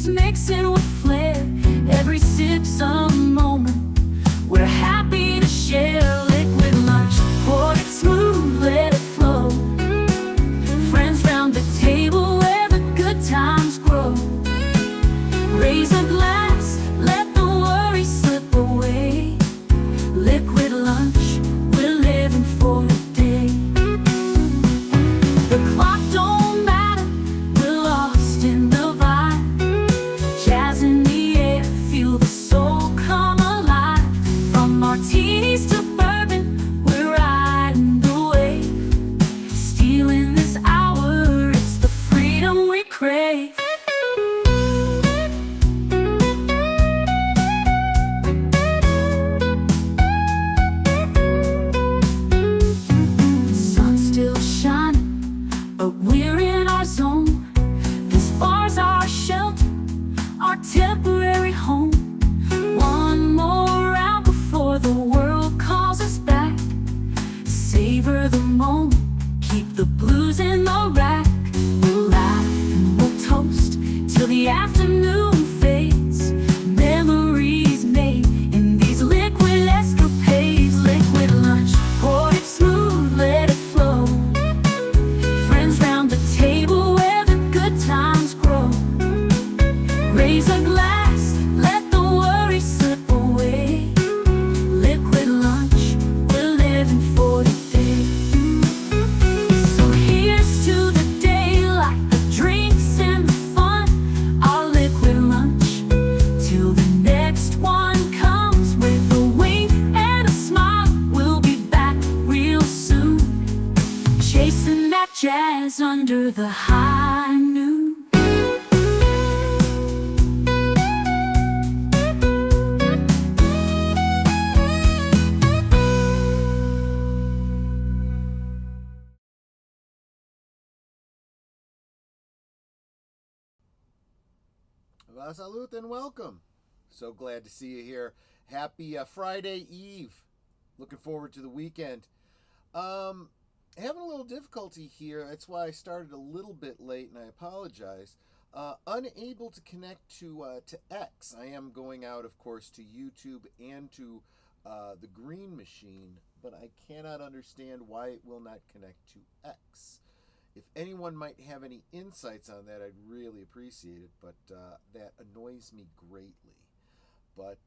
Memories mixing with flair. Every sip's a moment we're happy to share. Liquid lunch, pour it smooth, let it flow. Friends round the table where the good times grow. Raise a glass, let the worries slip away. Liquid lunch, we're living for the day. The clock don't matter, we're lost in the vibe. Jazz in the air, feel the soul come alive. From martinis to bourbon, we're riding the wave. Stealing this hour, it's the freedom we crave. Sun's still shining, but we're in our zone. This bar's our shelter, our temporary home. One more round before the world calls us back. Savor the moment, keep the blues in the rack. We'll laugh, we'll toast till the afternoon fades. Memories made in these liquid escapades. Liquid lunch, pour it smooth, let it flow. Friends round the table where the good times grow. Raise a glass, let the worries slip away. Liquid lunch, we're living for today. So here's to the daylight, the drinks and the fun. Our liquid lunch, till the next one comes. With a wink and a smile, we'll be back real soon. Chasing that jazz under the high noon. Salut and welcome. So glad to see you here. Happy Friday Eve. Looking forward to the weekend. Having a little difficulty here. That's why I started a little bit late, and I apologize. Unable to connect to X. I am going out, of course, to YouTube and to the Green Machine, but I cannot understand why it will not connect to X. If anyone might have any insights on that, I'd really appreciate it, but that annoys me greatly. But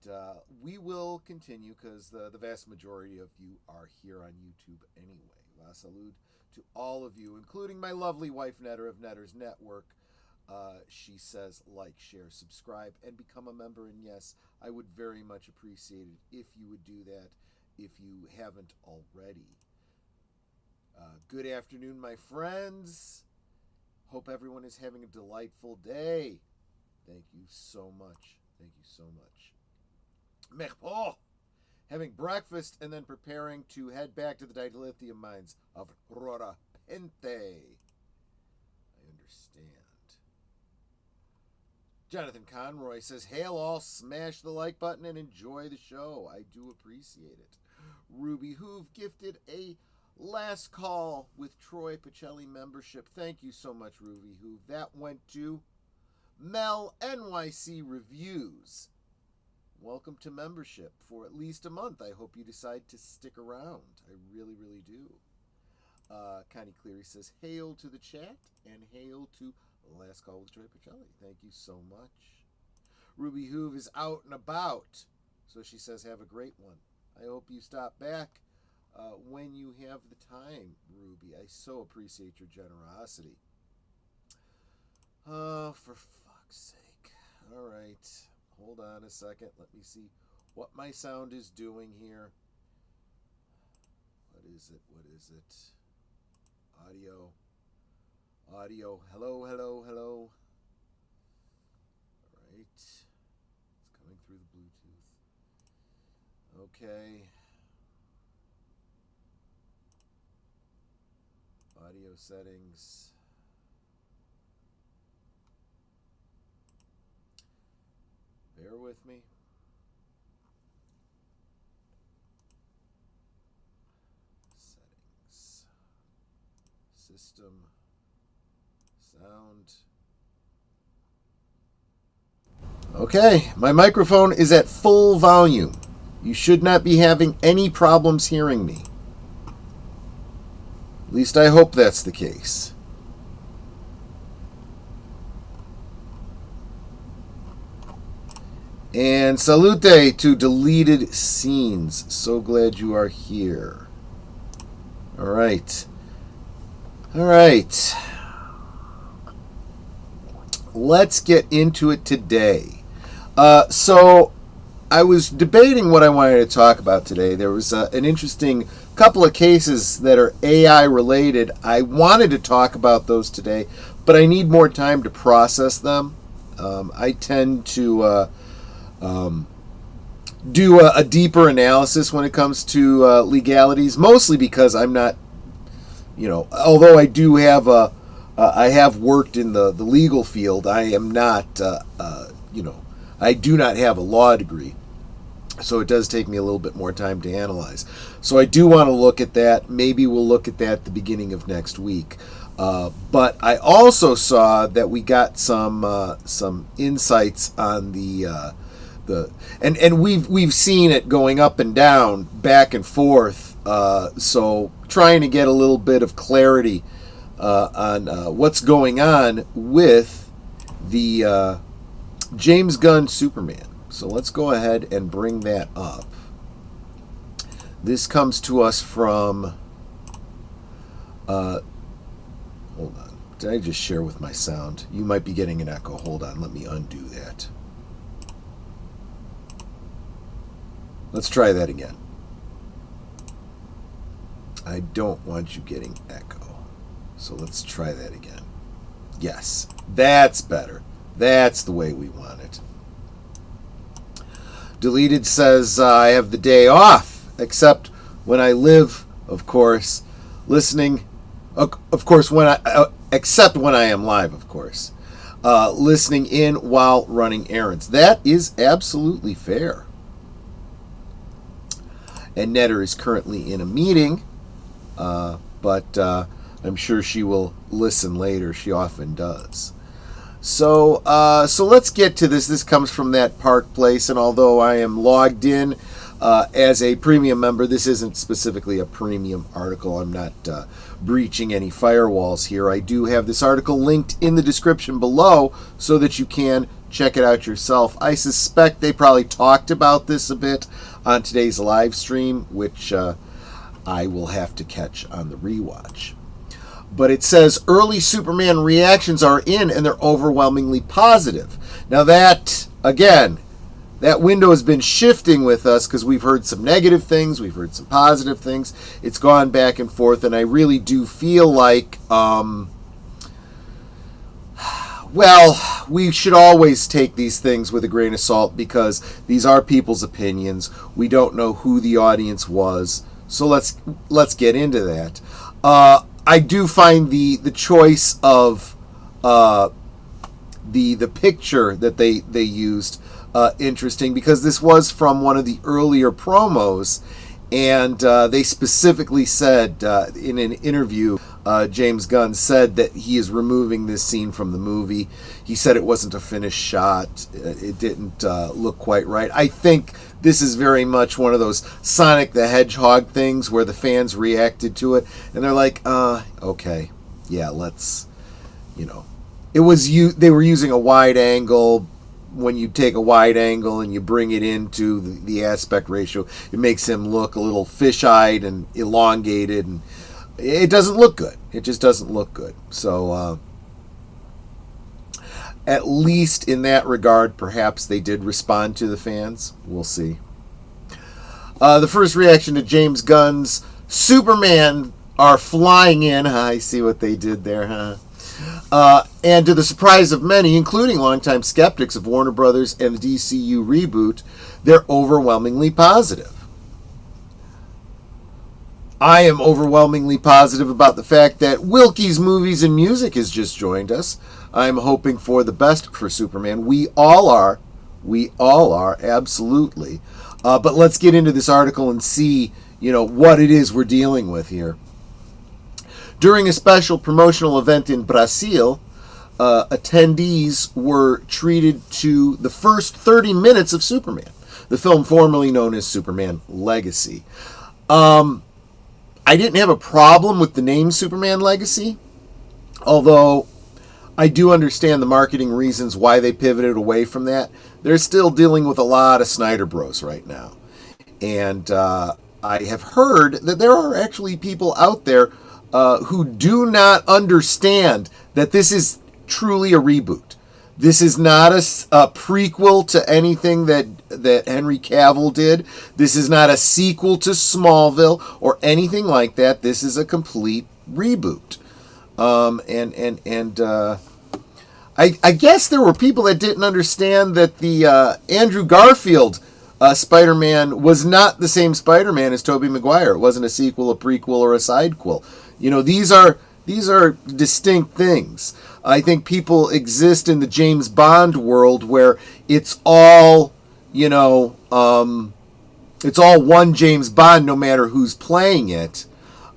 we will continue because the vast majority of you are here on YouTube anyway. La salute to all of you, including my lovely wife, Netter of Netter's Network. She says, like, share, subscribe, and become a member. And yes, I would very much appreciate it if you would do that if you haven't already. Good afternoon, my friends. Hope everyone is having a delightful day. Thank you so much. Thank you so much. Merpo! Having breakfast and then preparing to head back to the dilithium mines of Rora Pente. I understand. Jonathan Conroy says, hail all, smash the like button and enjoy the show. I do appreciate it. Ruby Hoove gifted a last call with Troy Pacelli membership. Thank you so much, Ruby Hoove. That went to Mel NYC Reviews. Welcome to membership for at least a month. I hope you decide to stick around. I really, really do. Connie Cleary says, hail to the chat and hail to Last Call with Troy Pacelli. Thank you so much. Ruby Hoove is out and about, so she says, have a great one. I hope you stop back when you have the time, Ruby. I so appreciate your generosity. Oh, for fuck's sake. All right. Hold on a second. Let me see what my sound is doing here. What is it? What is it? Audio. Audio. Hello, hello, hello. All right. It's coming through the Bluetooth. Okay. Audio settings. Bear with me. Settings. System. Sound. Okay, my microphone is at full volume. You should not be having any problems hearing me. At least I hope that's the case. And salute to Deleted Scenes. So glad you are here. All right. All right. Let's get into it today. So I was debating what I wanted to talk about today. There was an interesting couple of cases that are AI related. I wanted to talk about those today, but I need more time to process them. I tend to do a deeper analysis when it comes to legalities, mostly because I'm not, although I do have I have worked in the legal field, I am not, I do not have a law degree. So it does take me a little bit more time to analyze. So I do want to look at that. Maybe we'll look at that at the beginning of next week. But I also saw that we got some insights on and we've seen it going up and down, back and forth. So trying to get a little bit of clarity on what's going on with the James Gunn Superman. So let's go ahead and bring that up. This comes to us from hold on. Did I just share with my sound? You might be getting an echo. Hold on. Let me undo that. Let's try that again. I don't want you getting echo. So let's try that again. Yes, that's better. That's the way we want it. Deleted says, I have the day off, except when I live, of course, listening, of course, except when I am live, of course, listening in while running errands. That is absolutely fair. And Netter is currently in a meeting, but I'm sure she will listen later. She often does. So let's get to this. This comes from that Park Place, and although I am logged in as a premium member, this isn't specifically a premium article. I'm not breaching any firewalls here. I do have this article linked in the description below so that you can check it out yourself. I suspect they probably talked about this a bit on today's live stream, which I will have to catch on the rewatch. But it says early Superman reactions are in and they're overwhelmingly positive. Now that, again, that window has been shifting with us because we've heard some negative things, we've heard some positive things. It's gone back and forth, and I really do feel like, well, we should always take these things with a grain of salt because these are people's opinions. We don't know who the audience was, so let's get into that. I do find the choice of the picture that they used interesting because this was from one of the earlier promos, and they specifically said in an interview, James Gunn said that he is removing this scene from the movie. He said it wasn't a finished shot. It didn't look quite right. I think this is very much one of those Sonic the Hedgehog things where the fans reacted to it and they're like, okay, yeah, let's, it was they were using a wide angle. When you take a wide angle and you bring it into the aspect ratio, it makes him look a little fish-eyed and elongated, and it doesn't look good. It just doesn't look good. So at least in that regard, perhaps they did respond to the fans. We'll see. The first reaction to James Gunn's Superman are flying in. I see what they did there, huh? And to the surprise of many, including longtime skeptics of Warner Brothers and the DCU reboot, they're overwhelmingly positive. I am overwhelmingly positive about the fact that Wilkie's Movies and Music has just joined us. I'm hoping for the best for Superman. We all are. We all are, absolutely. But let's get into this article and see, what it is we're dealing with here. During a special promotional event in Brazil, attendees were treated to the first 30 minutes of Superman, the film formerly known as Superman Legacy. I didn't have a problem with the name Superman Legacy, although I do understand the marketing reasons why they pivoted away from that. They're still dealing with a lot of Snyder Bros right now. And I have heard that there are actually people out there who do not understand that this is truly a reboot. This is not a prequel to anything that Henry Cavill did. This is not a sequel to Smallville or anything like that. This is a complete reboot. I guess there were people that didn't understand that the Andrew Garfield Spider-Man was not the same Spider-Man as Tobey Maguire. It wasn't a sequel, a prequel, or a sidequel. You know, these are distinct things. I think people exist in the James Bond world where it's all, it's all one James Bond no matter who's playing it.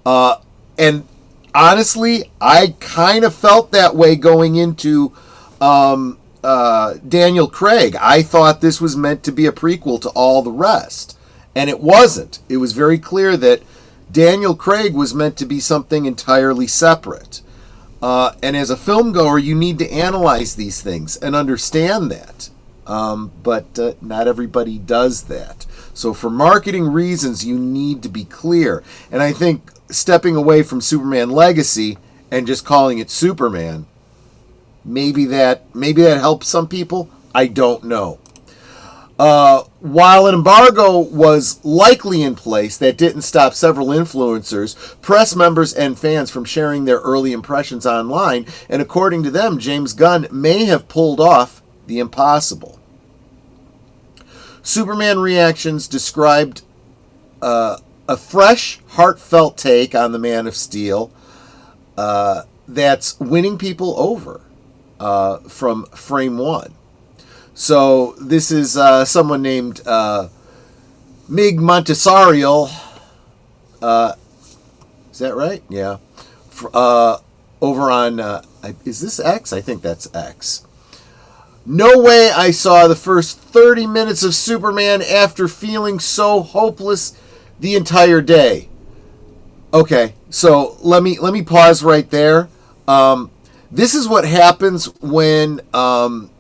And honestly, I kind of felt that way going into Daniel Craig. I thought this was meant to be a prequel to all the rest. And it wasn't. It was very clear that Daniel Craig was meant to be something entirely separate. And as a film goer, you need to analyze these things and understand that. But not everybody does that. So for marketing reasons, you need to be clear. And I think stepping away from Superman Legacy and just calling it Superman, maybe that helps some people. I don't know. While an embargo was likely in place, that didn't stop several influencers, press members, and fans from sharing their early impressions online, and according to them, James Gunn may have pulled off the impossible. Superman Reactions described a fresh, heartfelt take on the Man of Steel that's winning people over from frame one. So this is someone named Mig Montesarial. Is that right? Yeah. Over on, is this X? I think that's X. No way I saw the first 30 minutes of Superman after feeling so hopeless the entire day. Okay, so let me pause right there. This is what happens when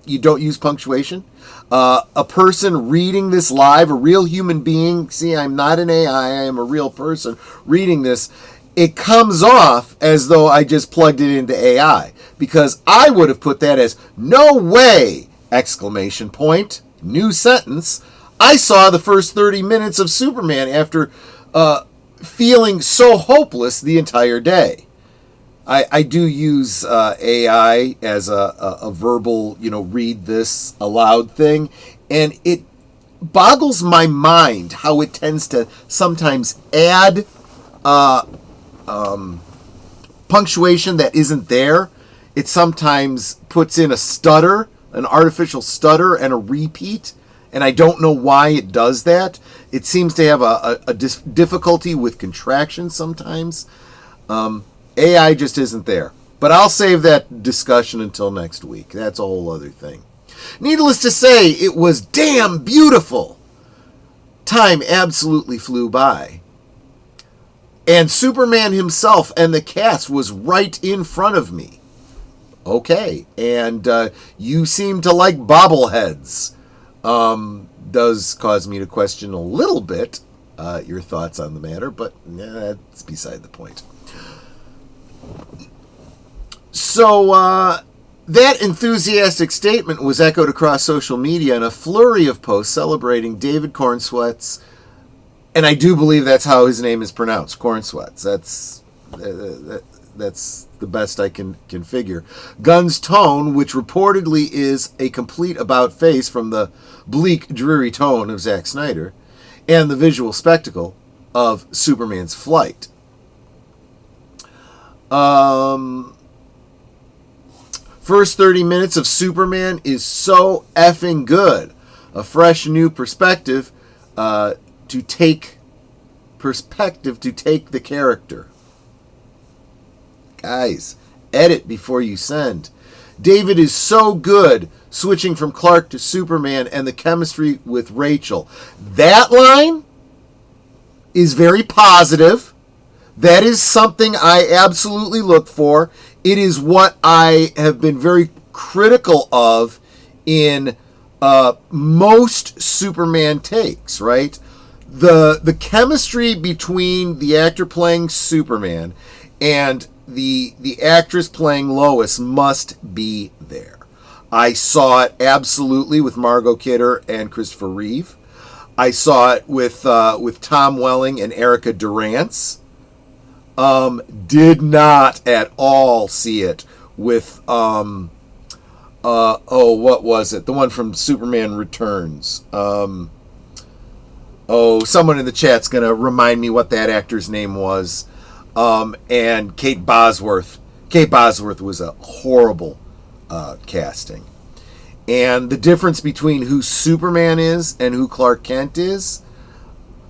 you don't use punctuation. A person reading this live, a real human being, see, I'm not an AI, I am a real person reading this, it comes off as though I just plugged it into AI. Because I would have put that as, no way! Exclamation point. New sentence. I saw the first 30 minutes of Superman after feeling so hopeless the entire day. I do use AI as a verbal, read this aloud thing, and it boggles my mind how it tends to sometimes add punctuation that isn't there. It sometimes puts in a stutter, an artificial stutter, and a repeat, and I don't know why it does that. It seems to have a difficulty with contractions sometimes. AI just isn't there. But I'll save that discussion until next week. That's a whole other thing. Needless to say, it was damn beautiful. Time absolutely flew by. And Superman himself and the cast was right in front of me. Okay, and you seem to like bobbleheads. Does cause me to question a little bit your thoughts on the matter, but that's beside the point. So that enthusiastic statement was echoed across social media in a flurry of posts celebrating David Cornsweet's, and I do believe that's how his name is pronounced, Cornsweet's. That's the best I can figure. Gunn's tone, which reportedly is a complete about-face from the bleak, dreary tone of Zack Snyder, and the visual spectacle of Superman's flight. First 30 minutes of Superman is so effing good. A fresh new perspective to take the character. Guys, edit before you send. David is so good switching from Clark to Superman and the chemistry with Rachel. That line is very positive. That is something I absolutely look for. It is what I have been very critical of in most Superman takes, right? The chemistry between the actor playing Superman and the actress playing Lois must be there. I saw it absolutely with Margot Kidder and Christopher Reeve. I saw it with Tom Welling and Erica Durance. Did not at all see it with what was it? The one from Superman Returns. Someone in the chat's gonna remind me what that actor's name was. And Kate Bosworth. Kate Bosworth was a horrible casting. And the difference between who Superman is and who Clark Kent is.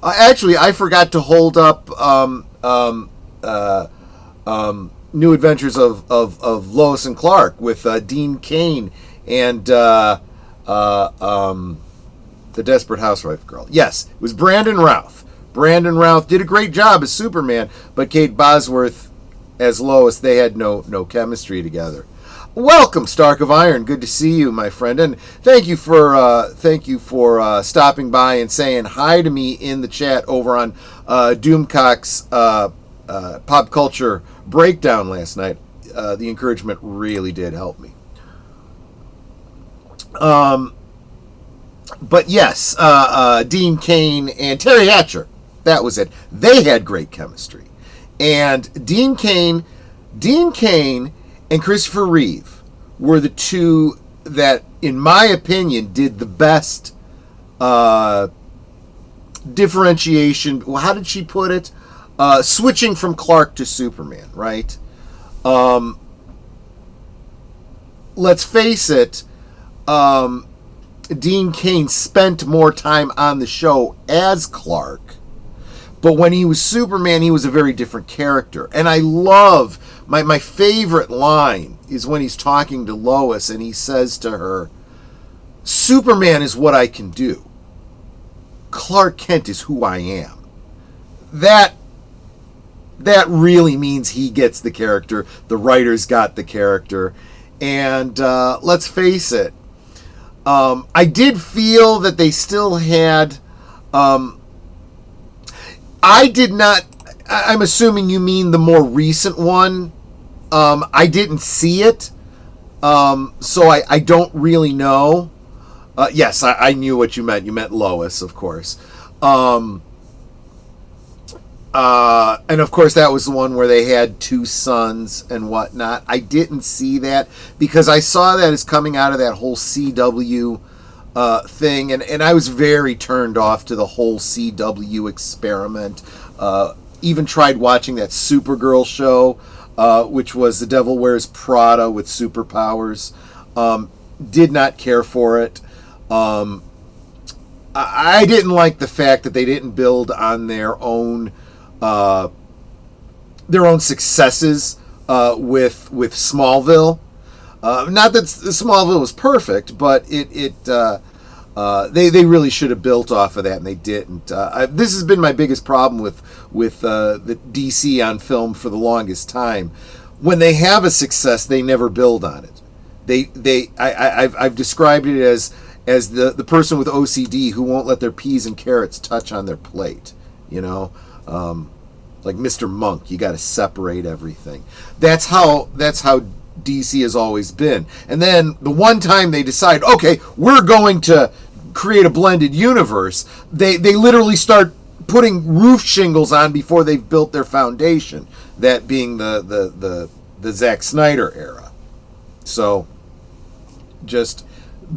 Actually, I forgot to hold up New Adventures of Lois and Clark with Dean Cain and the Desperate Housewife girl. Yes, it was Brandon Routh. Brandon Routh did a great job as Superman, but Kate Bosworth as Lois, they had no chemistry together. Welcome, Stark of Iron. Good to see you, my friend, and thank you for stopping by and saying hi to me in the chat over on Doomcock's pop culture breakdown last night. The encouragement really did help me. But yes, Dean Cain and Terry Hatcher, that was it. They had great chemistry, and Dean Cain and Christopher Reeve were the two that, in my opinion, did the best differentiation. Well, how did she put it? Switching from Clark to Superman, right? Let's face it, Dean Cain spent more time on the show as Clark, but when he was Superman, he was a very different character. And I love, my favorite line is when he's talking to Lois and he says to her, Superman is what I can do. Clark Kent is who I am. That really means he gets the character. The writers got the character. And let's face it, I did feel that they still had... I did not... I'm assuming you mean the more recent one. I didn't see it, so I don't really know. Yes, I knew what you meant. You meant Lois, of course. And of course, that was the one where they had two sons and whatnot. I didn't see that because I saw that as coming out of that whole CW thing, and I was very turned off to the whole CW experiment. Even tried watching that Supergirl show, which was The Devil Wears Prada with superpowers. Did not care for it. I didn't like the fact that they didn't build on their own successes with Smallville. Not that Smallville was perfect, but they really should have built off of that, and they didn't. This has been my biggest problem with the DC on film for the longest time. When they have a success, they never build on it. I've described it as the person with OCD who won't let their peas and carrots touch on their plate. You know, like Mr. Monk, you got to separate everything. That's how DC has always been. And then the one time they decide, okay, we're going to create a blended universe, they literally start putting roof shingles on before they've built their foundation. That being the Zack Snyder era. So just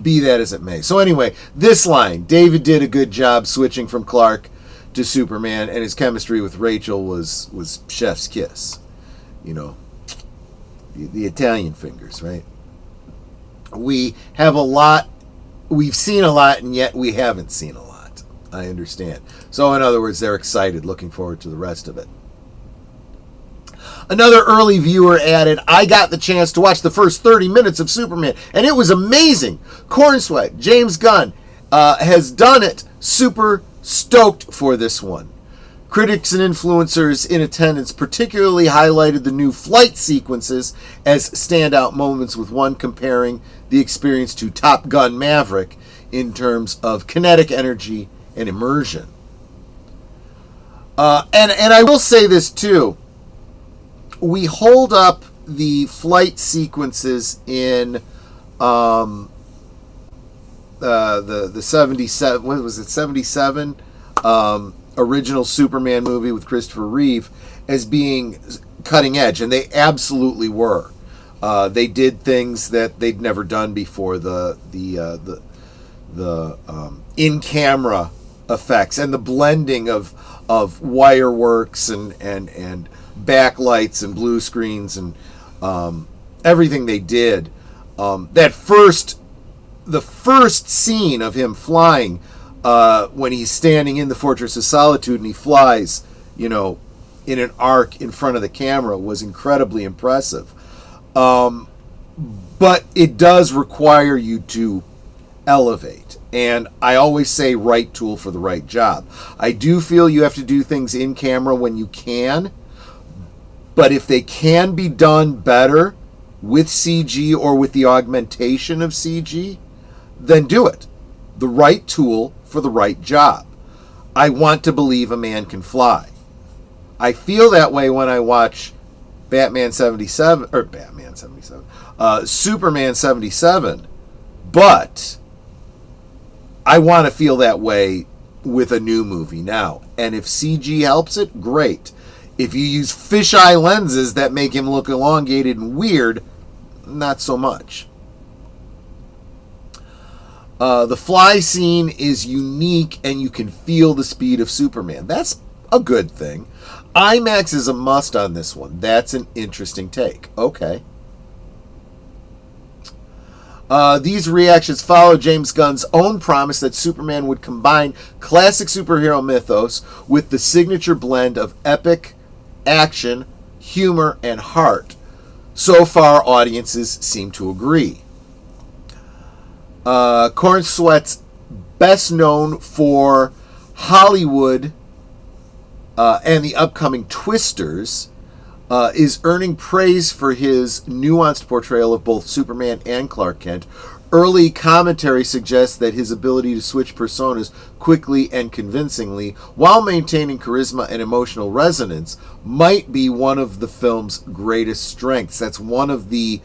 be that as it may. So anyway, this line, David did a good job switching from Clark to Superman, and his chemistry with Rachel was chef's kiss. You know, the Italian fingers, right? We have a lot, we've seen a lot, and yet we haven't seen a lot. I understand. So in other words, they're excited, looking forward to the rest of it. Another early viewer added, I got the chance to watch the first 30 minutes of Superman, and it was amazing. Cornsweat, James Gunn, has done it. Super stoked for this one. Critics and influencers in attendance particularly highlighted the new flight sequences as standout moments, with one comparing the experience to Top Gun Maverick in terms of kinetic energy and immersion. And I will say this too. We hold up the flight sequences in the 77, what was it, 77 original Superman movie with Christopher Reeve as being cutting edge, and they absolutely were. They did things that they'd never done before. The in-camera effects and the blending of wire works and backlights and blue screens and everything they did. The first scene of him flying, when he's standing in the Fortress of Solitude and he flies, in an arc in front of the camera, was incredibly impressive. But it does require you to elevate. And I always say right tool for the right job. I do feel you have to do things in camera when you can. But if they can be done better with CG or with the augmentation of CG, then do it. The right tool for the right job. I want to believe a man can fly. I feel that way when I watch Superman 77, but I want to feel that way with a new movie now. And if CG helps it, great. If you use fisheye lenses that make him look elongated and weird, not so much. The fly scene is unique and you can feel the speed of Superman. That's a good thing. IMAX is a must on this one. That's an interesting take. Okay. These reactions follow James Gunn's own promise that Superman would combine classic superhero mythos with the signature blend of epic action, humor, and heart. So far, audiences seem to agree. Cornsweat's best known for Hollywood and the upcoming Twisters, is earning praise for his nuanced portrayal of both Superman and Clark Kent. Early commentary suggests that his ability to switch personas quickly and convincingly while maintaining charisma and emotional resonance might be one of the film's greatest strengths. That's one of the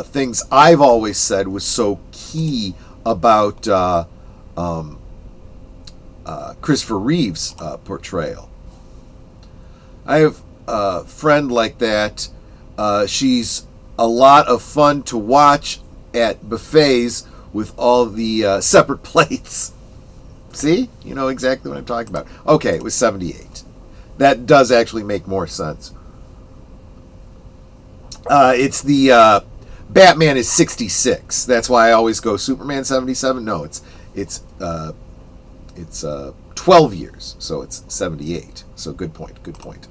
things I've always said was so key about Christopher Reeve's portrayal. I have a friend like that. She's a lot of fun to watch at buffets with all the separate plates. See? You know exactly what I'm talking about. Okay, it was 78. That does actually make more sense. It's the Batman is 66. That's why I always go Superman 77. No, it's 12 years, so it's 78. So good point. Good point.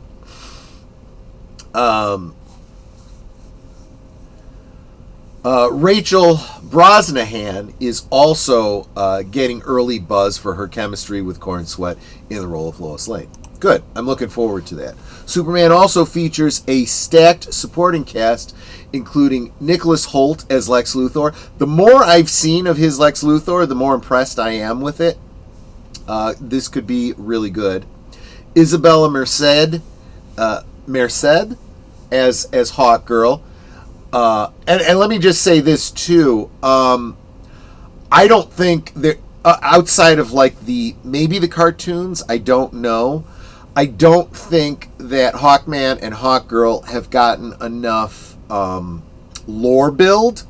Rachel Brosnahan is also getting early buzz for her chemistry with Cornsweat in the role of Lois Lane. Good. I'm looking forward to that. Superman also features a stacked supporting cast, including Nicholas Hoult as Lex Luthor. The more I've seen of his Lex Luthor, the more impressed I am with it. This could be really good. Isabella Merced as Hawk Girl. And let me just say this too. I don't think that outside of like maybe the cartoons, I don't know. I don't think that Hawkman and Hawkgirl have gotten enough lore build.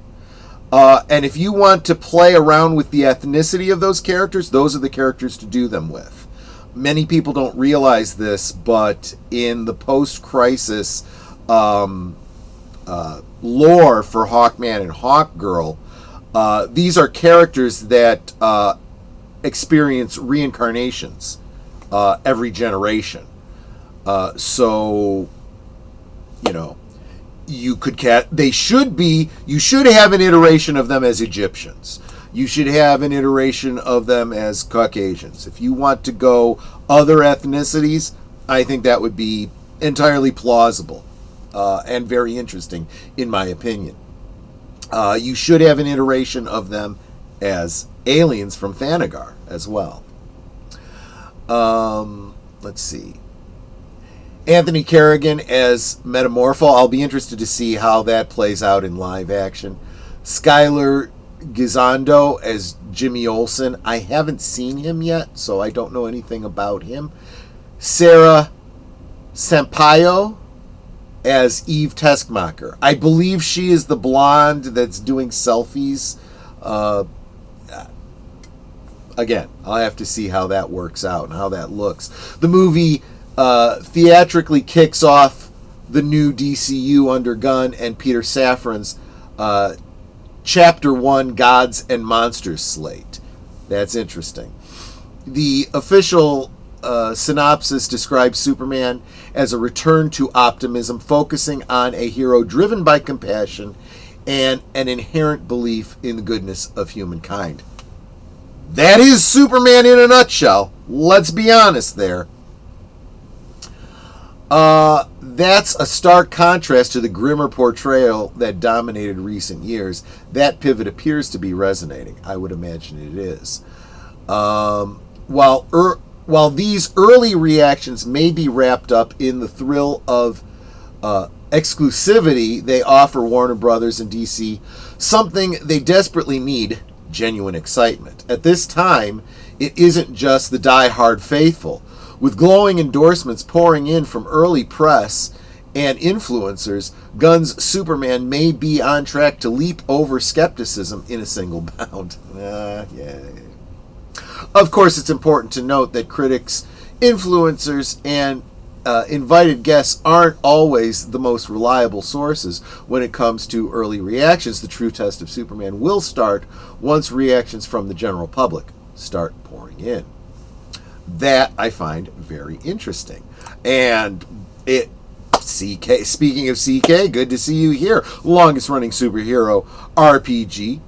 And if you want to play around with the ethnicity of those characters, those are the characters to do them with. Many people don't realize this, but in the post-crisis lore for Hawkman and Hawkgirl, these are characters that experience reincarnations every generation. So, you know, you should have an iteration of them as Egyptians. You should have an iteration of them as Caucasians. If you want to go other ethnicities, I think that would be entirely plausible and very interesting, in my opinion. You should have an iteration of them as aliens from Thanagar as well. Let's see. Anthony Kerrigan as Metamorpho. I'll be interested to see how that plays out in live action. Skylar Gisondo as Jimmy Olsen. I haven't seen him yet, so I don't know anything about him. Sarah Sampaio as Eve Teskmacher. I believe she is the blonde that's doing selfies. Again, I'll have to see how that works out and how that looks. The movie theatrically kicks off the new DCU under Gunn and Peter Safran's Chapter 1 Gods and Monsters slate. That's interesting. The official synopsis describes Superman as a return to optimism, focusing on a hero driven by compassion and an inherent belief in the goodness of humankind. That is Superman in a nutshell. Let's be honest there. That's a stark contrast to the grimmer portrayal that dominated recent years. That pivot appears to be resonating. I would imagine it is. While these early reactions may be wrapped up in the thrill of exclusivity they offer Warner Brothers and DC, something they desperately need, genuine excitement. At this time, it isn't just the die-hard faithful. With glowing endorsements pouring in from early press and influencers, Gunn's Superman may be on track to leap over skepticism in a single bound. Yeah. Of course, it's important to note that critics, influencers, and invited guests aren't always the most reliable sources when it comes to early reactions. The true test of Superman will start once reactions from the general public start pouring in. That I find very interesting. And CK, speaking of CK, good to see you here. Longest running superhero RPG.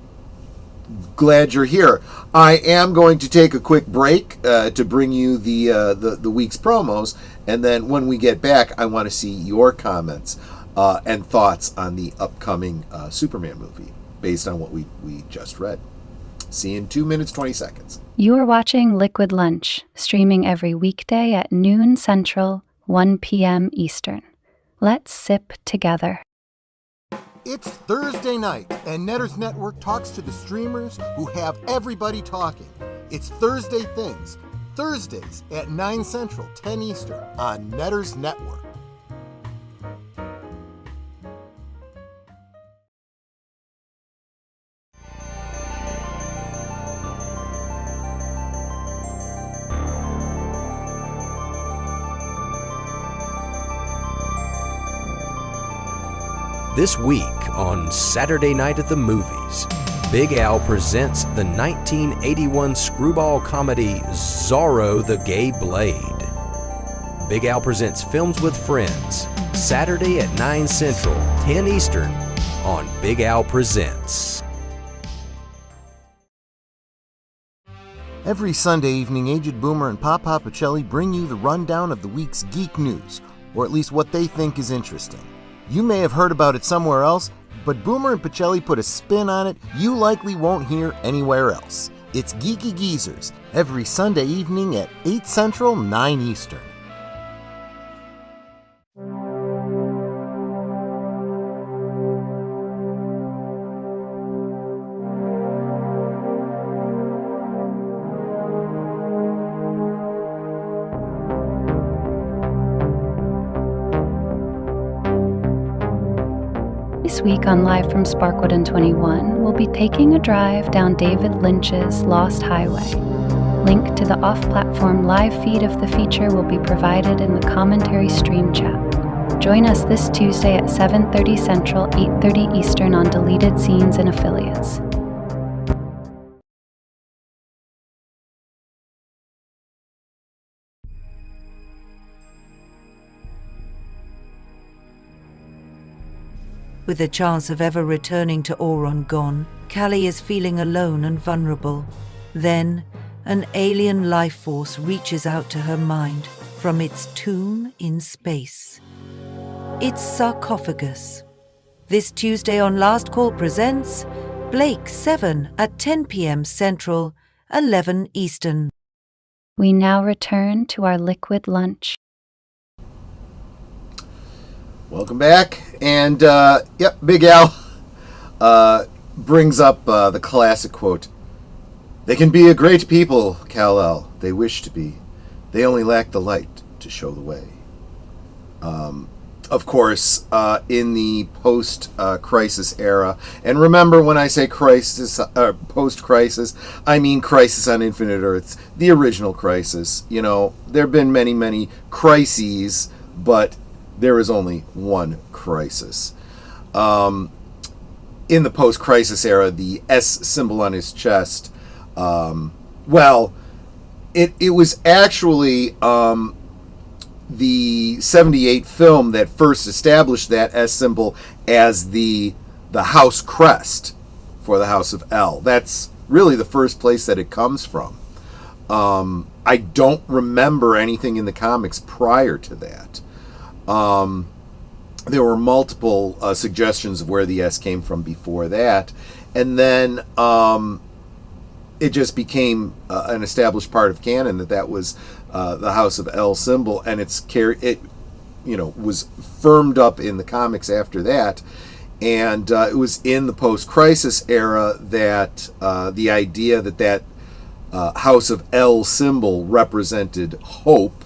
Glad you're here. I am going to take a quick break to bring you the week's promos, and then when we get back, I want to see your comments and thoughts on the upcoming Superman movie based on what we just read. See you in 2 minutes, 20 seconds. You are watching Liquid Lunch, streaming every weekday at noon Central, 1 p.m. Eastern. Let's sip together. It's Thursday night, and Netters Network talks to the streamers who have everybody talking. It's Thursday Things, Thursdays at 9 Central, 10 Eastern on Netters Network. This week on Saturday Night at the Movies, Big Al presents the 1981 screwball comedy Zorro the Gay Blade. Big Al presents Films with Friends, Saturday at 9 Central, 10 Eastern on Big Al Presents. Every Sunday evening, Aged Boomer and Papa Pacelli bring you the rundown of the week's geek news, or at least what they think is interesting. You may have heard about it somewhere else, but Boomer and Pacelli put a spin on it you likely won't hear anywhere else. It's Geeky Geezers, every Sunday evening at 8 Central, 9 Eastern. This week on Live from Sparkwood and 21, we'll be taking a drive down David Lynch's Lost Highway. Link to the off-platform live feed of the feature will be provided in the commentary stream chat. Join us this Tuesday at 7:30 Central, 8:30 Eastern on Deleted Scenes and Affiliates. With the chance of ever returning to Auron gone, Callie is feeling alone and vulnerable. Then, an alien life force reaches out to her mind from its tomb in space. It's Sarcophagus. This Tuesday on Last Call presents Blake 7 at 10 p.m. Central, 11 Eastern. We now return to our liquid lunch. Welcome back. And, Big Al brings up the classic quote. They can be a great people, Kal-El. They wish to be. They only lack the light to show the way. Of course, in the post-crisis era, and remember when I say crisis, post-crisis, I mean Crisis on Infinite Earths, the original Crisis. You know, there have been many, many crises, but there is only one crisis. In the post-crisis era, the S symbol on his chest, it was actually the 78 film that first established that S symbol as the house crest for the House of L. That's really the first place that it comes from. I don't remember anything in the comics prior to that. There were multiple suggestions of where the S came from before that, and then it just became an established part of canon that was the House of L symbol, and it was firmed up in the comics after that, and it was in the post-crisis era that the idea that House of L symbol represented hope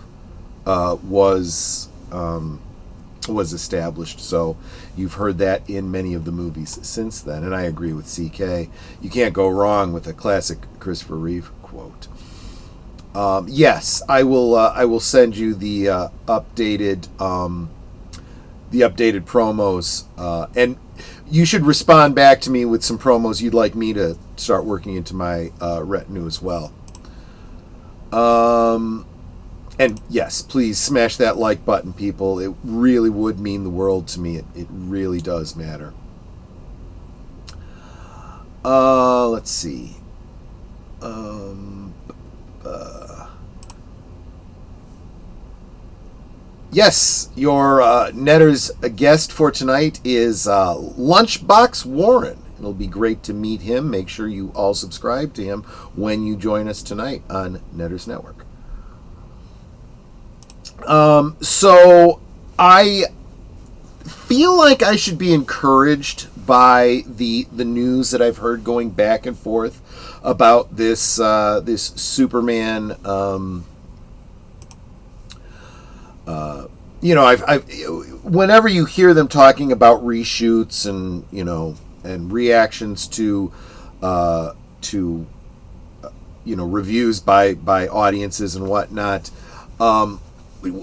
was established. So you've heard that in many of the movies since then, and I agree with CK. You can't go wrong with a classic Christopher Reeve quote. Yes, I will send you the updated promos, and you should respond back to me with some promos you'd like me to start working into my retinue as well. And yes, please smash that like button, people. It really would mean the world to me. It really does matter. Let's see. Yes, your Netter's guest for tonight is Lunchbox Warren. It'll be great to meet him. Make sure you all subscribe to him when you join us tonight on Netter's Network. So I feel like I should be encouraged by the news that I've heard going back and forth about this Superman. I've whenever you hear them talking about reshoots and reactions to reviews by audiences and whatnot.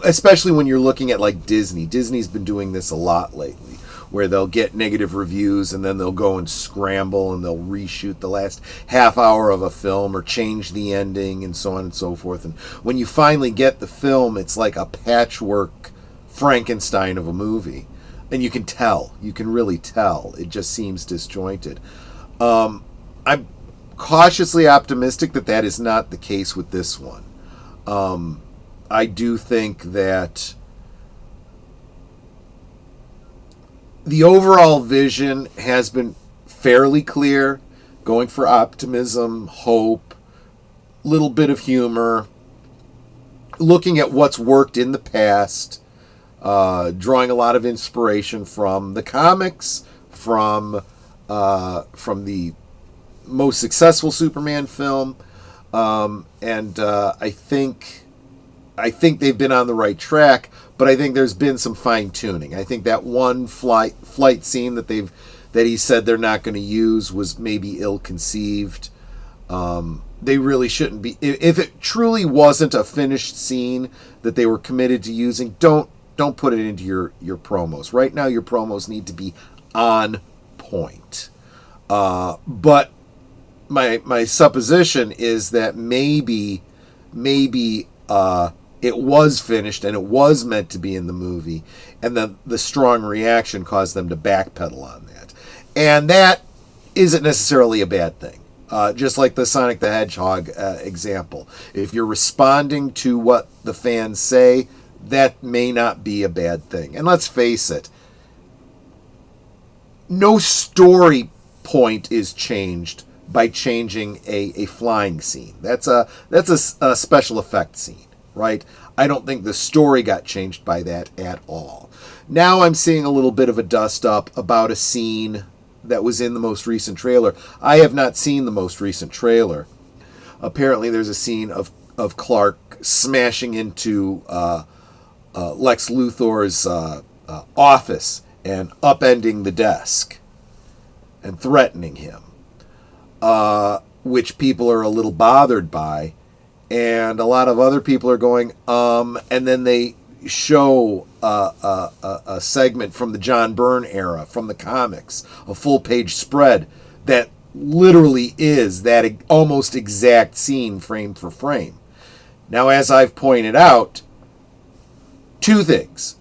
Especially when you're looking at like Disney. Disney's been doing this a lot lately, where they'll get negative reviews and then they'll go and scramble and they'll reshoot the last half hour of a film or change the ending and so on and so forth. And when you finally get the film, it's like a patchwork Frankenstein of a movie. And you can really tell. It just seems disjointed. I'm cautiously optimistic that is not the case with this one. I do think that the overall vision has been fairly clear, going for optimism, hope, little bit of humor, looking at what's worked in the past, drawing a lot of inspiration from the comics, from the most successful Superman film, and I think they've been on the right track, but I think there's been some fine tuning. I think that one flight scene that he said they're not going to use was maybe ill-conceived. They really shouldn't be. If it truly wasn't a finished scene that they were committed to using, don't put it into your promos. Right now, your promos need to be on point. But my supposition is that maybe it was finished and it was meant to be in the movie, and the strong reaction caused them to backpedal on that. And that isn't necessarily a bad thing. Just like the Sonic the Hedgehog example. If you're responding to what the fans say, that may not be a bad thing. And let's face it, no story point is changed by changing a flying scene. That's a special effect scene, right? I don't think the story got changed by that at all. Now I'm seeing a little bit of a dust up about a scene that was in the most recent trailer. I have not seen the most recent trailer. Apparently there's a scene of Clark smashing into Lex Luthor's office and upending the desk and threatening him, which people are a little bothered by, and a lot of other people are going, and then they show a segment from the John Byrne era, from the comics, a full-page spread that literally is that almost exact scene frame for frame. Now, as I've pointed out, two things.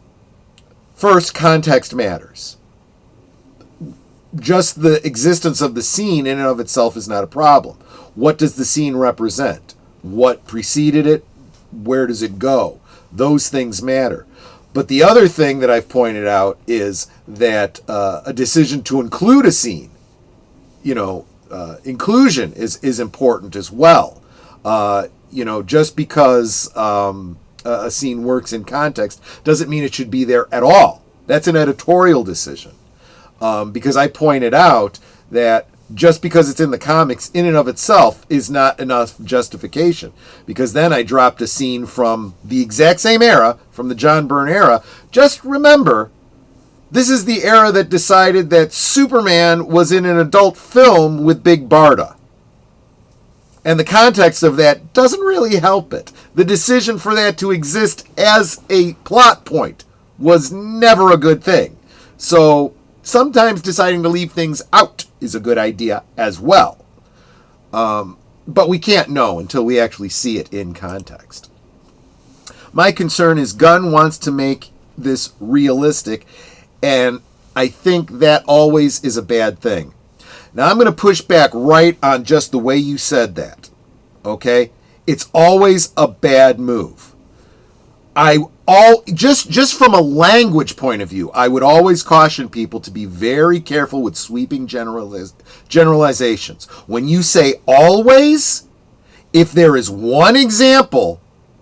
First, context matters. Just the existence of the scene in and of itself is not a problem. What does the scene represent? What preceded it? Where does it go? Those things matter. But the other thing that I've pointed out is that a decision to include a scene, inclusion is important as well. Just because a scene works in context doesn't mean it should be there at all. That's an editorial decision. Because I pointed out that just because it's in the comics in and of itself is not enough justification. Because then I dropped a scene from the exact same era, from the John Byrne era. Just remember, this is the era that decided that Superman was in an adult film with Big Barda. And the context of that doesn't really help it. The decision for that to exist as a plot point was never a good thing. So sometimes deciding to leave things out is a good idea as well. But we can't know until we actually see it in context. My concern is Gunn wants to make this realistic, and I think that always is a bad thing. Now I'm going to push back right on just the way you said that. Okay? It's always a bad move. Just from a language point of view, I would always caution people to be very careful with sweeping generalizations. When you say always, if there is one example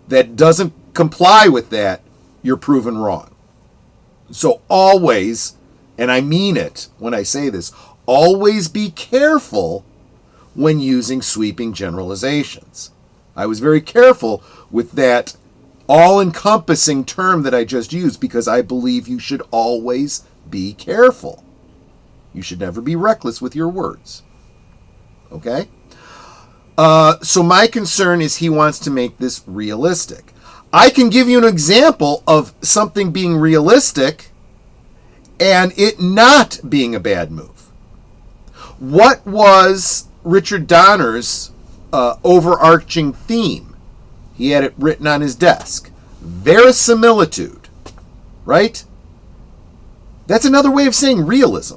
that doesn't comply with that, you're proven wrong. So always, and I mean it when I say this, always be careful when using sweeping generalizations. I was very careful with that all-encompassing term that I just used because I believe you should always be careful. You should never be reckless with your words. Okay? So my concern is he wants to make this realistic. I can give you an example of something being realistic and it not being a bad move. What was Richard Donner's overarching theme? He had it written on his desk. Verisimilitude. Right? That's another way of saying realism.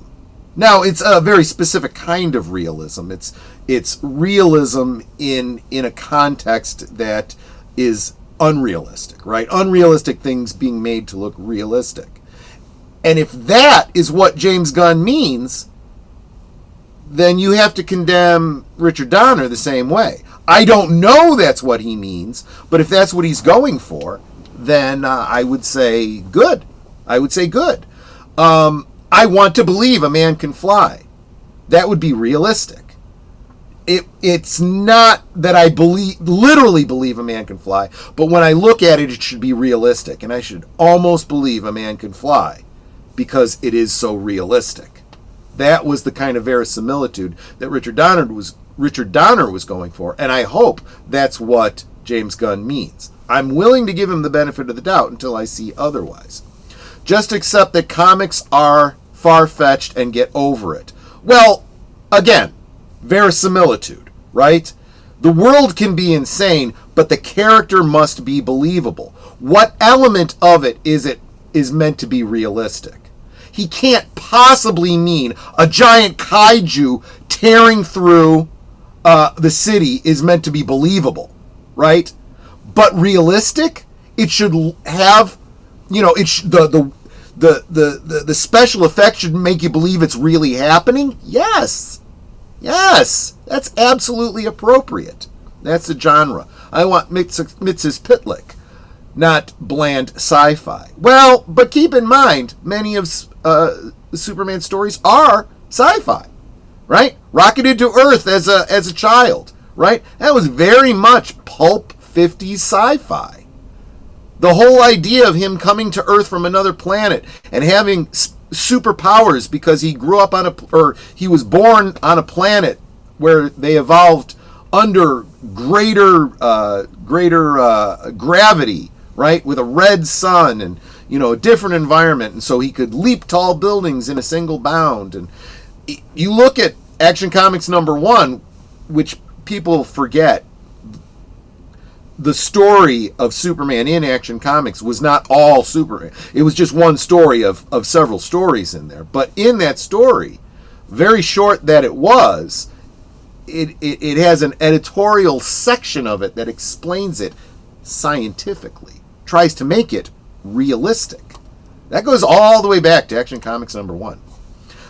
Now, it's a very specific kind of realism. It's realism in a context that is unrealistic, right? Unrealistic things being made to look realistic. And if that is what James Gunn means, then you have to condemn Richard Donner the same way. I don't know that's what he means, but if that's what he's going for, then I would say good. I would say good. I want to believe a man can fly. That would be realistic. It's not that I literally believe a man can fly, but when I look at it, it should be realistic, and I should almost believe a man can fly because it is so realistic. That was the kind of verisimilitude that Richard Donner was going for, and I hope that's what James Gunn means. I'm willing to give him the benefit of the doubt until I see otherwise. Just accept that comics are far-fetched and get over it. Well, again, verisimilitude, right? The world can be insane, but the character must be believable. What element of it is meant to be realistic? He can't possibly mean a giant kaiju tearing through the city is meant to be believable, right? But realistic, it should have, the special effects should make you believe it's really happening. Yes, that's absolutely appropriate. That's the genre. I want Mrs. Pitlick, not bland sci-fi. Well, but keep in mind, many of the Superman stories are sci-fi, right? Rocketed to Earth as a child, right? That was very much pulp 50s sci-fi. The whole idea of him coming to Earth from another planet and having superpowers because he grew up he was born on a planet where they evolved under greater gravity, right, with a red sun and a different environment, and so he could leap tall buildings in a single bound. And you look at Action Comics #1, which people forget. The story of Superman in Action Comics was not all Superman. It was just one story of several stories in there. But in that story, very short that it was, it has an editorial section of it that explains it scientifically, tries to make it realistic. That goes all the way back to Action Comics #1.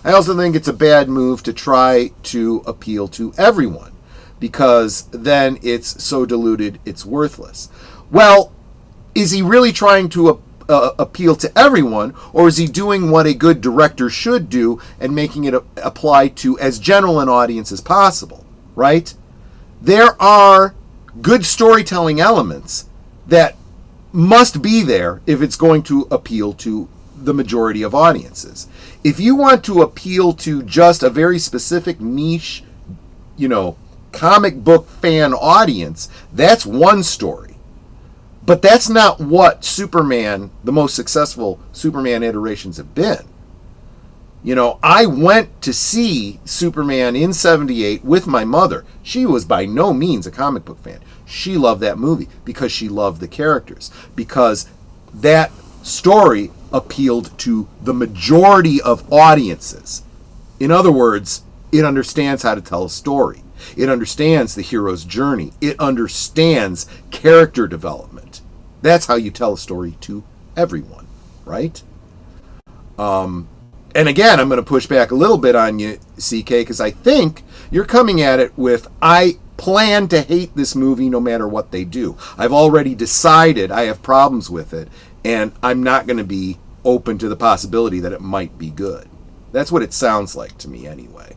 I also think it's a bad move to try to appeal to everyone, because then it's so diluted it's worthless. Well, is he really trying to appeal to everyone, or is he doing what a good director should do and making it apply to as general an audience as possible, right? There are good storytelling elements that must be there if it's going to appeal to the majority of audiences. If you want to appeal to just a very specific niche, comic book fan audience, that's one story. But that's not what Superman, the most successful Superman iterations have been. I went to see Superman in '78 with my mother. She was by no means a comic book fan. She loved that movie because she loved the characters, because that story appealed to the majority of audiences. In other words, it understands how to tell a story. It understands the hero's journey. It understands character development. That's how you tell a story to everyone, right? And again, I'm going to push back a little bit on you, CK, because I think you're coming at it with, I plan to hate this movie no matter what they do. I've already decided I have problems with it, and I'm not going to be open to the possibility that it might be good. That's what it sounds like to me anyway.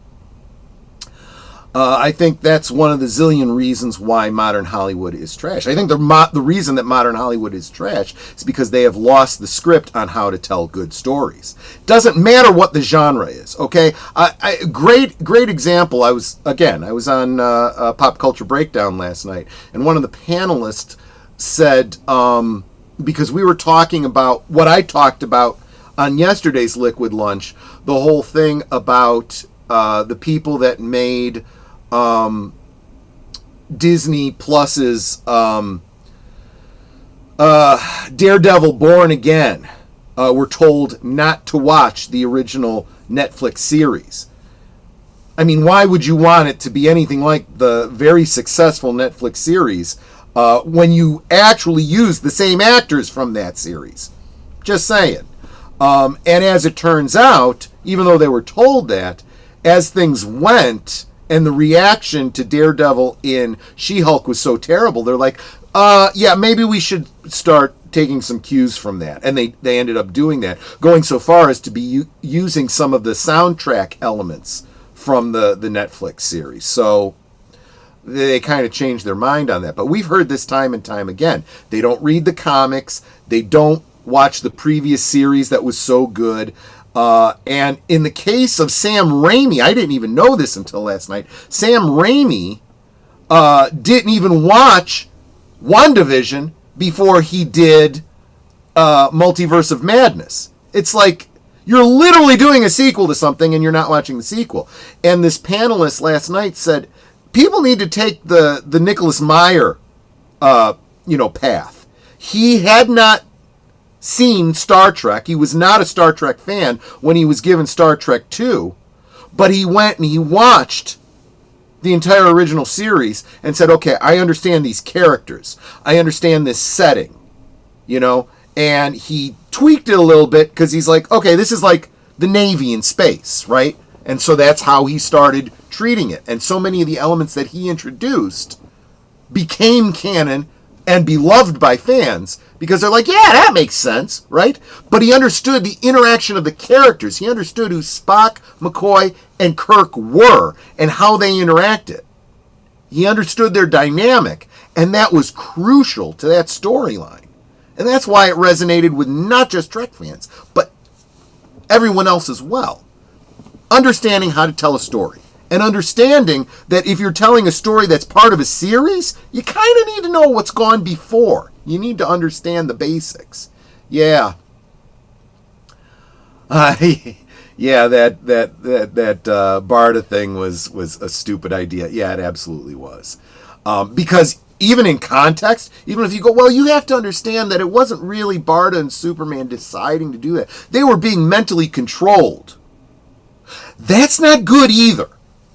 I think that's one of the zillion reasons why modern Hollywood is trash. I think the reason that modern Hollywood is trash is because they have lost the script on how to tell good stories. Doesn't matter what the genre is, okay? Great example. I was on Pop Culture Breakdown last night, and one of the panelists said, because we were talking about what I talked about on yesterday's Liquid Lunch, the whole thing about the people that made Disney Plus's Daredevil Born Again were told not to watch the original Netflix series. I mean, why would you want it to be anything like the very successful Netflix series when you actually use the same actors from that series? Just saying. And as it turns out, even though they were told that, as things went, and the reaction to Daredevil in She-Hulk was so terrible, they're like, yeah, maybe we should start taking some cues from that. And they ended up doing that, going so far as to be using some of the soundtrack elements from the Netflix series. So they kind of changed their mind on that. But we've heard this time and time again. They don't read the comics. They don't watch the previous series that was so good. And in the case of Sam Raimi, I didn't even know this until last night. Sam Raimi didn't even watch WandaVision before he did Multiverse of Madness. It's like you're literally doing a sequel to something and you're not watching the sequel. And this panelist last night said, people need to take the Nicholas Meyer, path. He had not seen Star Trek. He was not a Star Trek fan when he was given Star Trek 2, but he went and he watched the entire original series and said, okay, I understand these characters. I understand this setting, and he tweaked it a little bit because he's like, okay, this is like the Navy in space, right? And so that's how he started treating it. And so many of the elements that he introduced became canon and beloved by fans because they're like, yeah, that makes sense, right? But he understood the interaction of the characters. He understood who Spock, McCoy, and Kirk were and how they interacted. He understood their dynamic, and that was crucial to that storyline. And that's why it resonated with not just Trek fans, but everyone else as well. Understanding how to tell a story. And understanding that if you're telling a story that's part of a series, you kind of need to know what's gone before. You need to understand the basics. Yeah. Yeah, that Barda thing was a stupid idea. Yeah, it absolutely was. Because even in context, even if you go, well, you have to understand that it wasn't really Barda and Superman deciding to do that. They were being mentally controlled. That's not good either.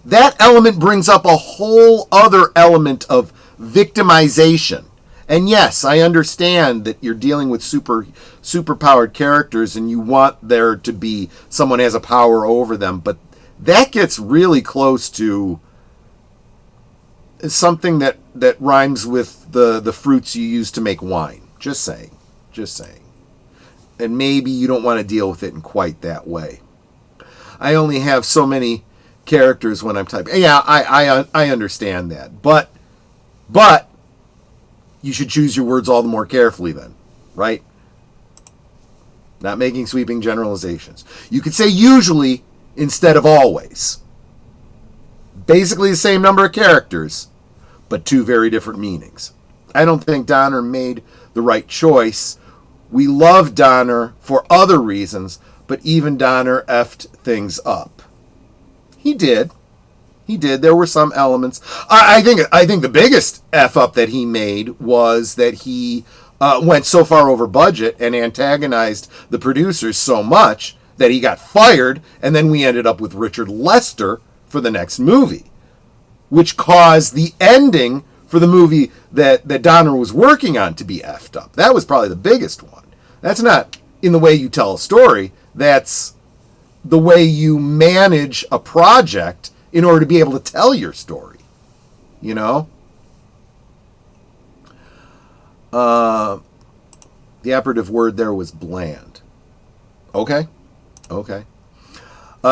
That element brings up a whole other element of victimization. And yes, I understand that you're dealing with superpowered characters and you want there to be someone has a power over them, but that gets really close to something that rhymes with the fruits you use to make wine. Just saying. And maybe you don't want to deal with it in quite that way. I only have so many characters when I'm typing. Yeah, I understand that. But you should choose your words all the more carefully then, right? Not making sweeping generalizations. You could say usually instead of always. Basically the same number of characters, but two very different meanings. I don't think Donner made the right choice. We love Donner for other reasons, but even Donner effed things up. He did. There were some elements. I think the biggest F up that he made was that he went so far over budget and antagonized the producers so much that he got fired, and then we ended up with Richard Lester for the next movie, which caused the ending for the movie that Donner was working on to be effed up. That was probably the biggest one. That's not in the way you tell a story. That's the way you manage a project in order to be able to tell your story. The operative word there was bland. Okay.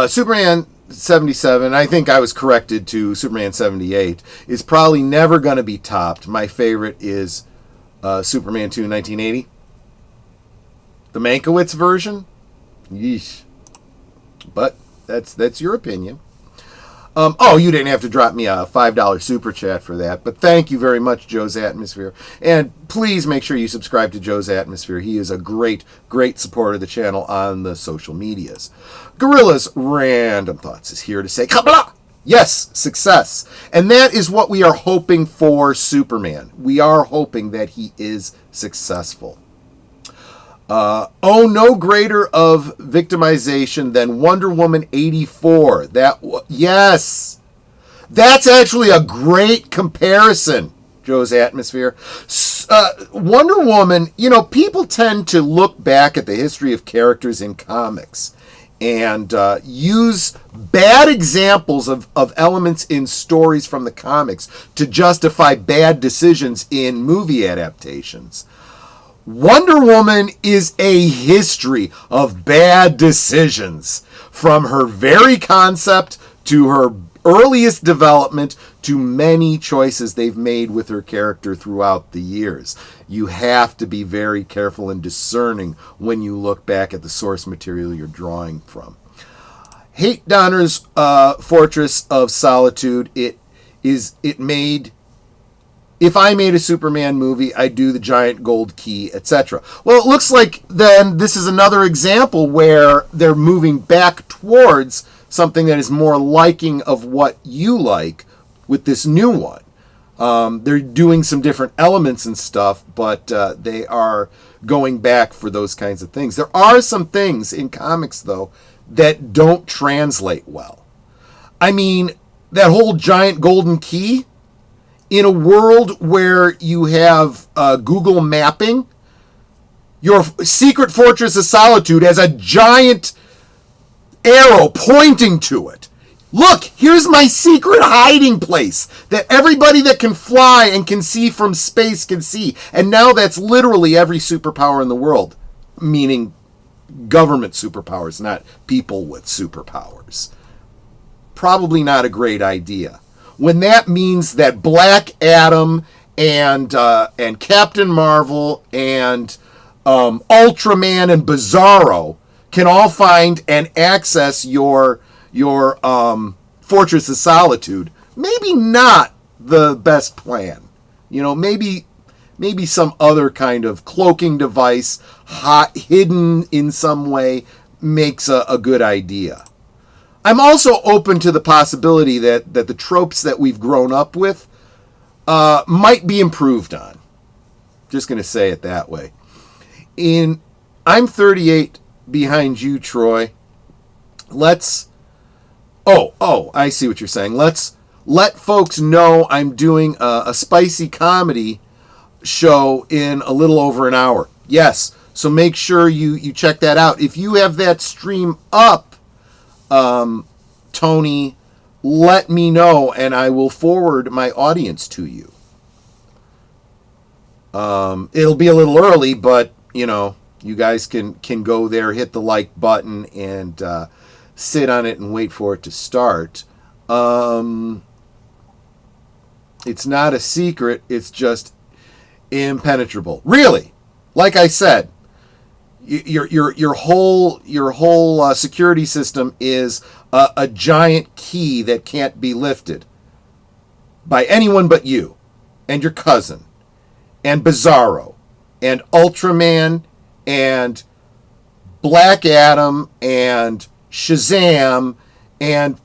Superman 77, I think I was corrected to Superman 78, is probably never going to be topped. My favorite is Superman 2 1980. The Mankiewicz version? Yeesh. But that's your opinion. You didn't have to drop me a $5 super chat for that, but thank you very much, Joe's Atmosphere. And please make sure you subscribe to Joe's Atmosphere. He is a great supporter of the channel on the social medias. Gorilla's Random Thoughts is here to say, Kabla! Yes, success. And that is what we are hoping for Superman. We are hoping that he is successful. No greater of victimization than Wonder Woman 84. Yes, that's actually a great comparison, Joe's Atmosphere. Wonder Woman, people tend to look back at the history of characters in comics and use bad examples of elements in stories from the comics to justify bad decisions in movie adaptations. Wonder Woman is a history of bad decisions, from her very concept to her earliest development to many choices they've made with her character throughout the years. You have to be very careful and discerning when you look back at the source material you're drawing from. Hate Donner's Fortress of Solitude. If I made a Superman movie, I'd do the giant gold key, etc. Well, it looks like then this is another example where they're moving back towards something that is more liking of what you like with this new one. They're doing some different elements and stuff, but they are going back for those kinds of things. There are some things in comics, though, that don't translate well. I mean, that whole giant golden key, in a world where you have Google mapping, your secret fortress of solitude has a giant arrow pointing to it. Look, here's my secret hiding place that everybody that can fly and can see from space can see. And now that's literally every superpower in the world, meaning government superpowers, not people with superpowers. Probably not a great idea. When that means that Black Adam and Captain Marvel and Ultraman and Bizarro can all find and access your Fortress of Solitude, maybe not the best plan. You know, maybe some other kind of cloaking device, hidden in some way, makes a good idea. I'm also open to the possibility that the tropes that we've grown up with might be improved on. Just going to say it that way. I'm 38 behind you, Troy. I see what you're saying. Let's let folks know I'm doing a spicy comedy show in a little over an hour. Yes, so make sure you check that out. If you have that stream up, Tony, let me know and I will forward my audience to you. It'll be a little early, but you know, you guys can go there, hit the like button, and sit on it and wait for it to start. It's not a secret. It's just impenetrable. Really, like I said, your whole security system is a giant key that can't be lifted by anyone but you and your cousin and Bizarro and Ultraman and Black Adam and Shazam and,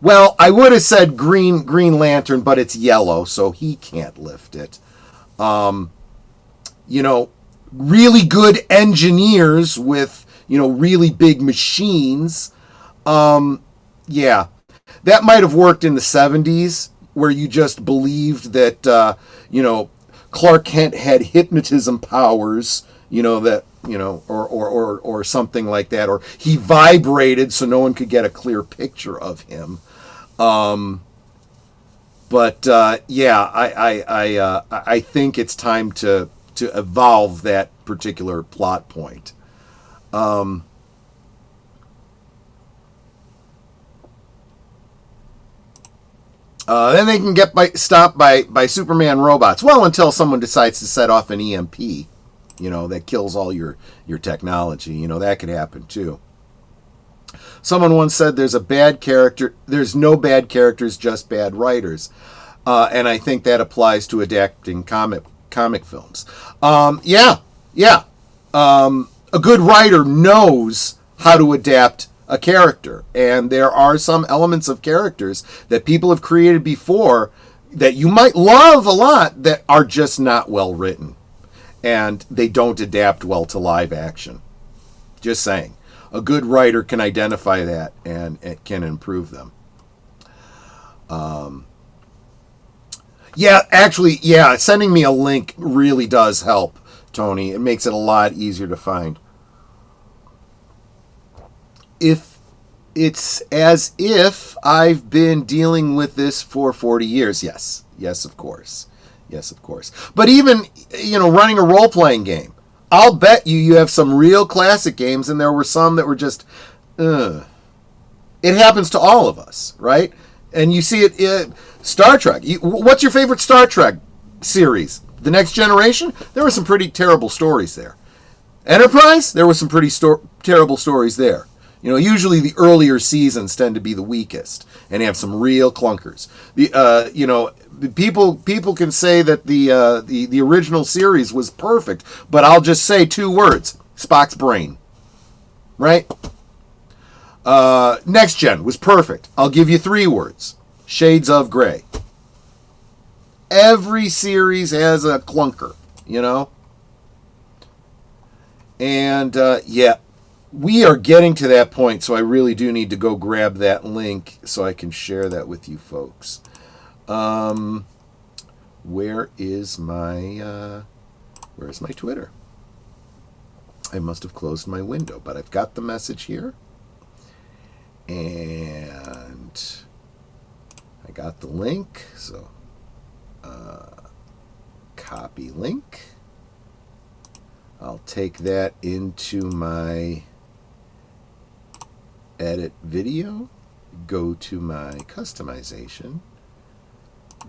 well, I would have said Green Lantern, but it's yellow, so he can't lift it. You know, really good engineers with, you know, really big machines. Yeah, that might have worked in the 70s where you just believed that, you know, Clark Kent had hypnotism powers, you know, that, you know, or something like that, or he vibrated so no one could get a clear picture of him. Yeah, I think it's time to evolve that particular plot point. Then they can get stopped by Superman robots. Well, until someone decides to set off an EMP, you know, that kills all your technology. You know, that could happen too. Someone once said there's no bad characters, just bad writers. And I think that applies to adapting comic films. Yeah. A good writer knows how to adapt a character, and there are some elements of characters that people have created before that you might love a lot that are just not well written, and they don't adapt well to live action. Just saying. A good writer can identify that and it can improve them. Sending me a link really does help, Tony. It makes it a lot easier to find. If it's as if I've been dealing with this for 40 years. Yes, of course. But even, you know, running a role-playing game, I'll bet you have some real classic games, and there were some that were just, It happens to all of us, right? And you see it, Star Trek. What's your favorite Star Trek series? The Next Generation? There were some pretty terrible stories there. Enterprise? There were some pretty terrible stories there. You know, usually the earlier seasons tend to be the weakest and have some real clunkers. You know, people can say that the original series was perfect, but I'll just say 2 words: Spock's brain. Right? Next Gen was perfect. I'll give you 3 words: shades of gray. Every series has a clunker, you know? And, yeah, we are getting to that point, so I really do need to go grab that link so I can share that with you folks. Where is my Twitter? I must have closed my window, but I've got the message here. And I got the link, so copy link. I'll take that into my edit video, go to my customization,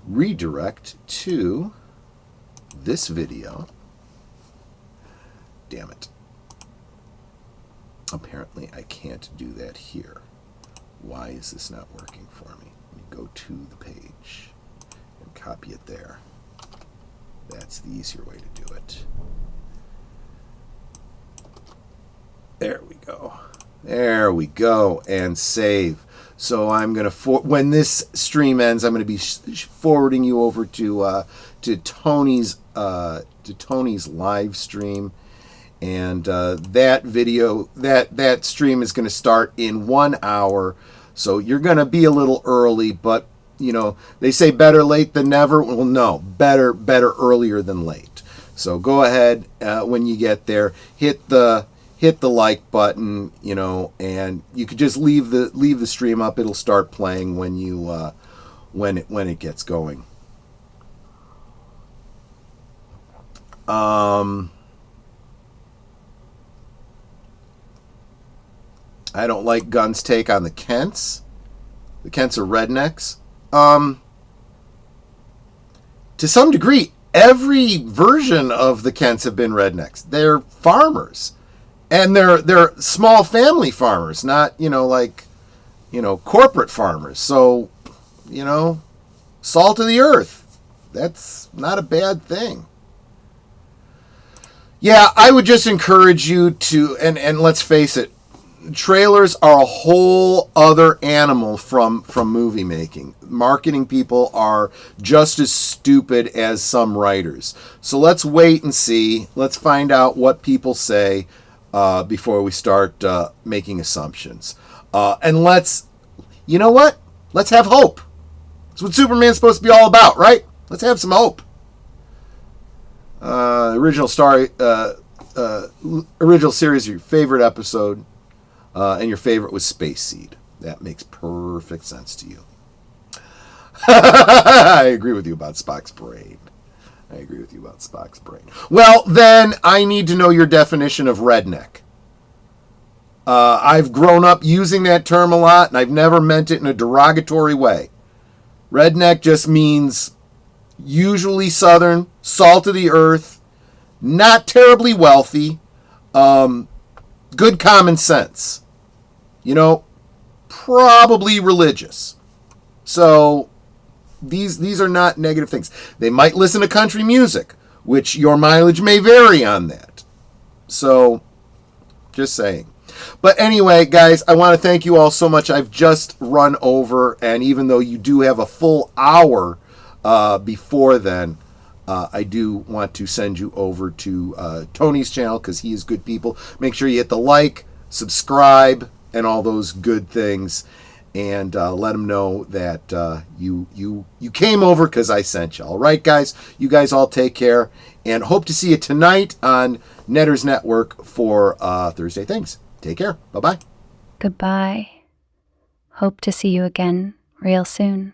redirect to this video. Damn it. Apparently I can't do that here. Why is this not working for me? Let me go to the page and copy it there. That's the easier way to do it. There we go. There we go. And save. So I'm going to, when this stream ends, I'm going to be forwarding you over to Tony's live stream. And that video, that stream is going to start in 1 hour. So you're going to be a little early, but, you know, they say better late than never. Well, no, better earlier than late. So go ahead when you get there, hit the like button, you know, and you could just leave the stream up. It'll start playing when you when it gets going. I don't like Gunn's take on the Kents. The Kents are rednecks. To some degree, every version of the Kents have been rednecks. They're farmers. And they're small family farmers, not, you know, like, you know, corporate farmers. So, you know, salt of the earth. That's not a bad thing. Yeah, I would just encourage you to, and let's face it, trailers are a whole other animal from movie making. Marketing people are just as stupid as some writers. So let's wait and see. Let's find out what people say before we start making assumptions. And let's, you know what? Let's have hope. That's what Superman's supposed to be all about, right? Let's have some hope. Original series, your favorite episode, and your favorite was Space Seed. That makes perfect sense to you. I agree with you about Spock's brain. Well, then I need to know your definition of redneck. I've grown up using that term a lot, and I've never meant it in a derogatory way. Redneck just means usually southern, salt of the earth, not terribly wealthy, good common sense. You know, probably religious. So these are not negative things. They might listen to country music, which your mileage may vary on that. So, just saying. But anyway, guys, I want to thank you all so much. I've just run over, and even though you do have a full hour before then, I do want to send you over to Tony's channel because he is good people. Make sure you hit the like, subscribe, and all those good things, and let him know that you came over because I sent you. All right, guys, you guys all take care, and hope to see you tonight on Netters Network for Thursday Things. Take care. Bye-bye. Goodbye. Hope to see you again real soon.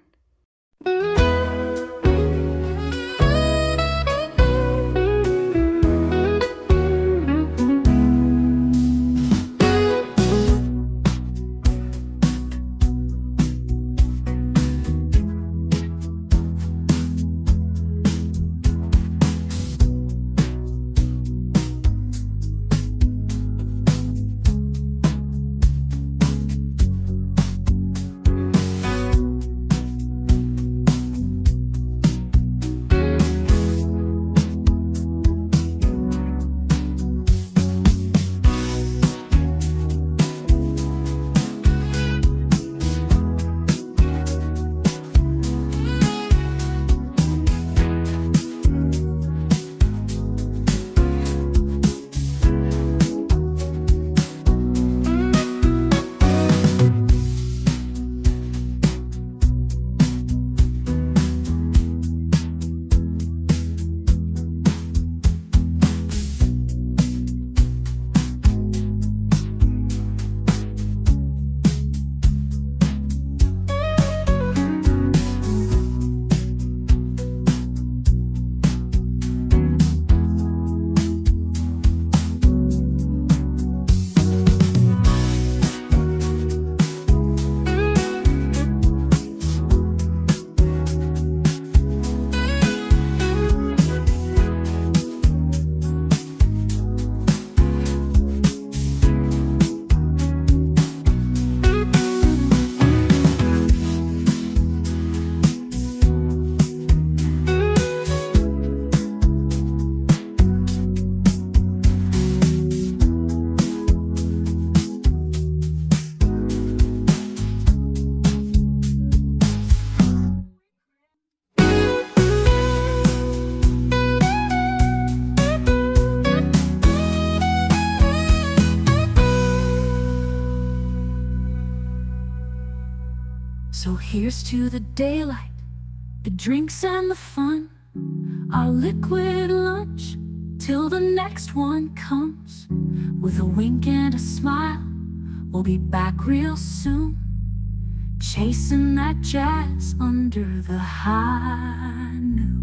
So here's to the daylight, the drinks and the fun, our liquid lunch, till the next one comes. With a wink and a smile, we'll be back real soon, chasing that jazz under the high noon.